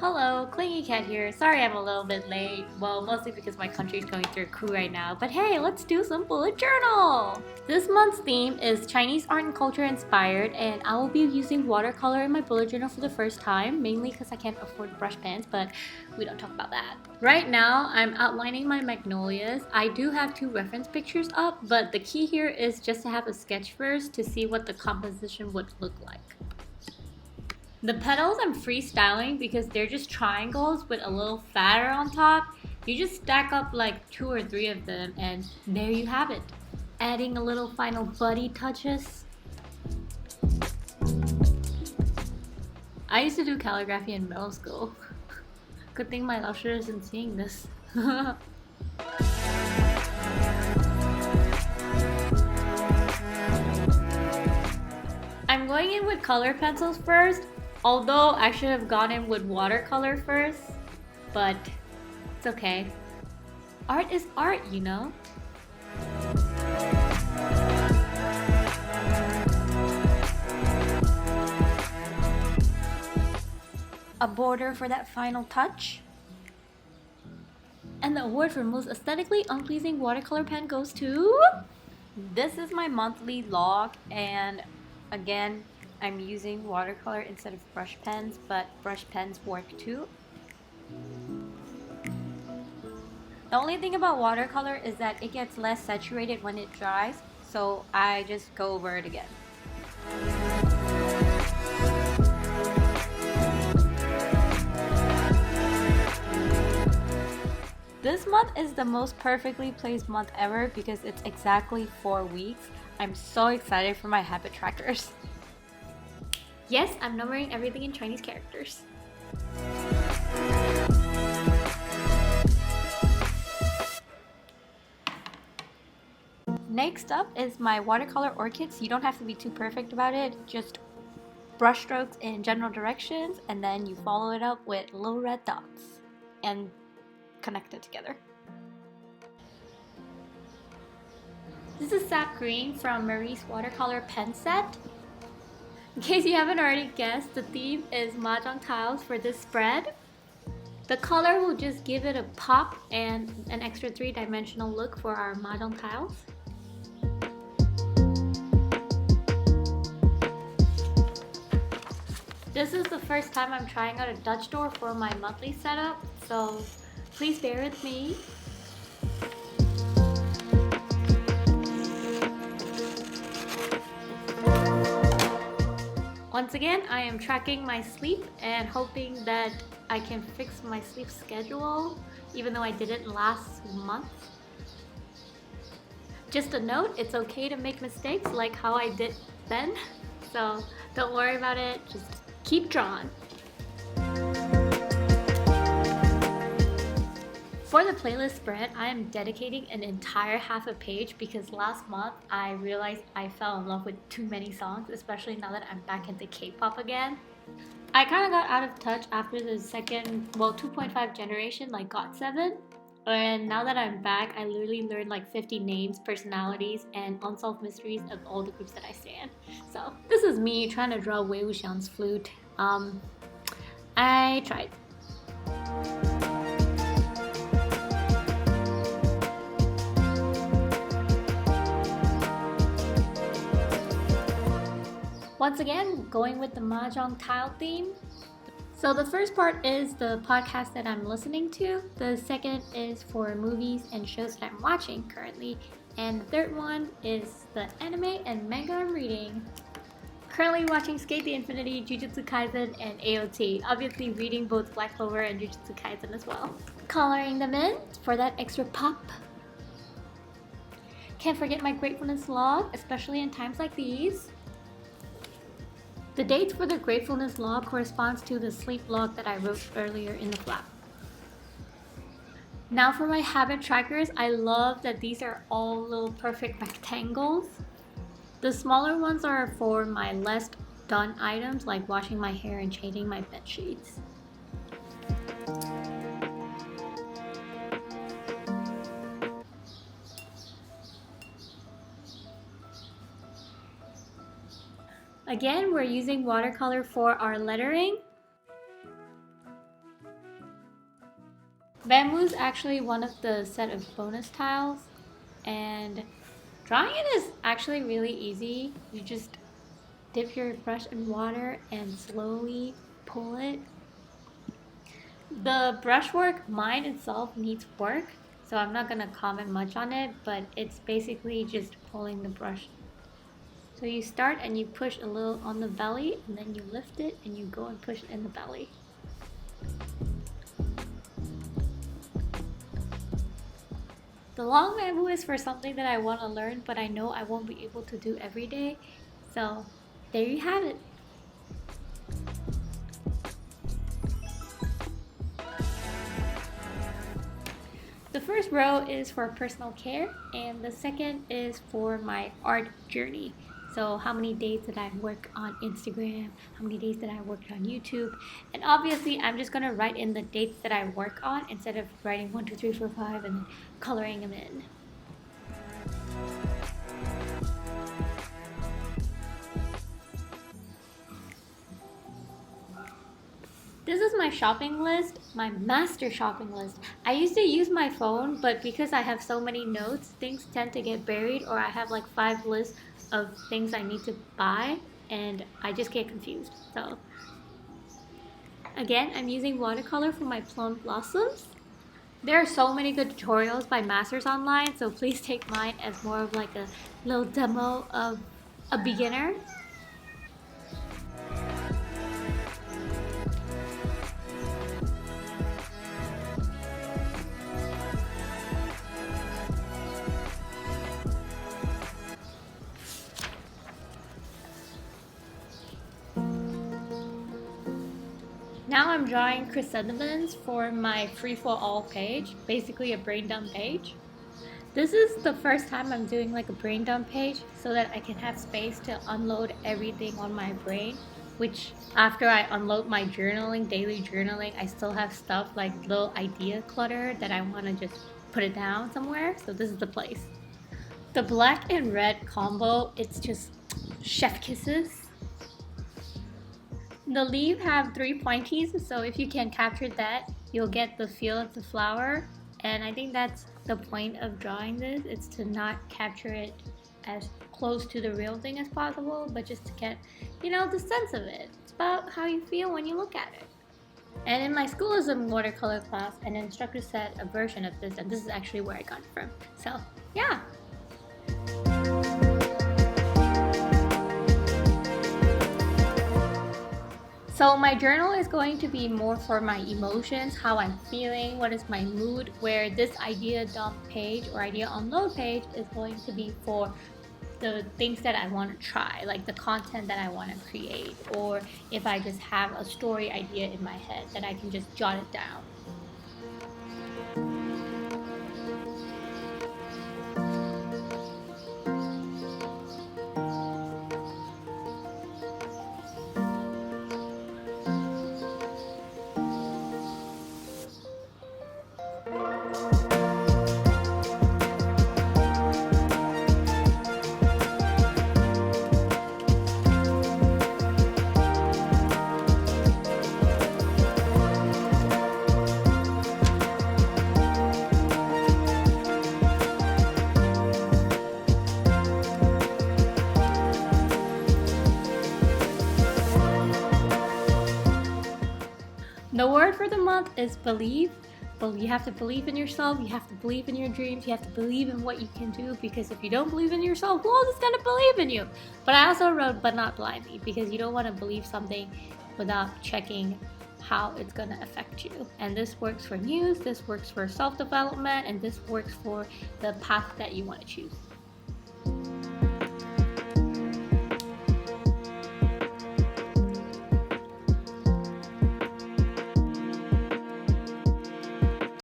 Hello, Clingy Cat here. Sorry I'm a little bit late. Well, mostly because my country's going through a coup right now. But hey, let's do some bullet journal! This month's theme is Chinese art and culture inspired, and I will be using watercolor in my bullet journal for the first time, mainly because I can't afford brush pens, but we don't talk about that. Right now, I'm outlining my magnolias. I do have 2 reference pictures up, but the key here is just to have a sketch first to see what the composition would look like. The petals I'm freestyling because they're just triangles with a little fatter on top. You just stack up like 2 or 3 of them and there you have it. Adding a little final buddy touches. I used to do calligraphy in middle school. Good thing my lecturer isn't seeing this. I'm going in with color pencils first, although I should have gone in with watercolor first, but it's okay. Art is art, you know? A border for that final touch. And the award for most aesthetically unpleasing watercolor pen goes to... This is my monthly log, and again, I'm using watercolor instead of brush pens, but brush pens work too. The only thing about watercolor is that it gets less saturated when it dries, so I just go over it again. This month is the most perfectly placed month ever because it's exactly 4 weeks. I'm so excited for my habit trackers. Yes, I'm numbering everything in Chinese characters. Next up is my watercolor orchids. You don't have to be too perfect about it, just brush strokes in general directions, and then you follow it up with little red dots and connect it together. This is sap green from Marie's watercolor pen set. In case you haven't already guessed, the theme is mahjong tiles for this spread. The color will just give it a pop and an extra 3-dimensional look for our mahjong tiles. This is the first time I'm trying out a Dutch door for my monthly setup, so please bear with me. Once again, I am tracking my sleep and hoping that I can fix my sleep schedule, even though I didn't last month. Just a note, it's okay to make mistakes like how I did then, so don't worry about it, just keep drawing. For the playlist spread, I am dedicating an entire half a page because last month I realized I fell in love with too many songs, especially now that I'm back into K-pop again. I kind of got out of touch after the second, 2.5 generation like GOT7. And now that I'm back, I literally learned like 50 names, personalities, and unsolved mysteries of all the groups that I stand. So this is me trying to draw Wei Wuxian's flute. I tried. Once again, going with the mahjong tile theme. So the first part is the podcast that I'm listening to. The second is for movies and shows that I'm watching currently. And the third one is the anime and manga I'm reading. Currently watching Skate the Infinity, Jujutsu Kaisen, and AOT. Obviously reading both Black Clover and Jujutsu Kaisen as well. Coloring them in for that extra pop. Can't forget my gratefulness log, especially in times like these. The dates for the gratefulness log corresponds to the sleep log that I wrote earlier in the flap. Now for my habit trackers, I love that these are all little perfect rectangles. The smaller ones are for my less done items like washing my hair and changing my bed sheets. Again, we're using watercolor for our lettering. Bamboo is actually one of the set of bonus tiles, and drawing it is actually really easy. You just dip your brush in water and slowly pull it. The brushwork mine itself needs work, so I'm not gonna comment much on it, but it's basically just pulling the brush. So you start and you push a little on the belly, and then you lift it and you go and push it in the belly. The long bamboo is for something that I want to learn, but I know I won't be able to do every day. So there you have it. The first row is for personal care, and the second is for my art journey. So how many days did I work on Instagram? How many days did I work on YouTube? And obviously I'm just gonna write in the dates that I work on instead of writing 1, 2, 3, 4, 5 and then coloring them in. This is my shopping list, my master shopping list. I used to use my phone, but because I have so many notes, things tend to get buried, or I have like 5 lists of things I need to buy and I just get confused. So again, I'm using watercolor for my plum blossoms. There are so many good tutorials by masters online, so please take mine as more of like a little demo of a beginner. Now I'm drawing chrysanthemums for my free for all page, basically a brain dump page. This is the first time I'm doing like a brain dump page so that I can have space to unload everything on my brain, which after I unload my journaling, daily journaling, I still have stuff like little idea clutter that I want to just put it down somewhere. So this is the place. The black and red combo, it's just chef kisses. The leaves have 3 pointies, so if you can capture that, you'll get the feel of the flower. And I think that's the point of drawing this. It's to not capture it as close to the real thing as possible, but just to get, the sense of it. It's about how you feel when you look at it. And in my schoolism watercolor class, an instructor said a version of this, and this is actually where I got it from. So, yeah. So my journal is going to be more for my emotions, how I'm feeling, what is my mood, where this idea dump page or idea unload page is going to be for the things that I want to try, like the content that I want to create, or if I just have a story idea in my head that I can just jot it down. The word for the month is believe. But you have to believe in yourself, you have to believe in your dreams, you have to believe in what you can do, because if you don't believe in yourself, who else is going to believe in you? But I also wrote, but not blindly, because you don't want to believe something without checking how it's going to affect you. And this works for news, this works for self-development, and this works for the path that you want to choose.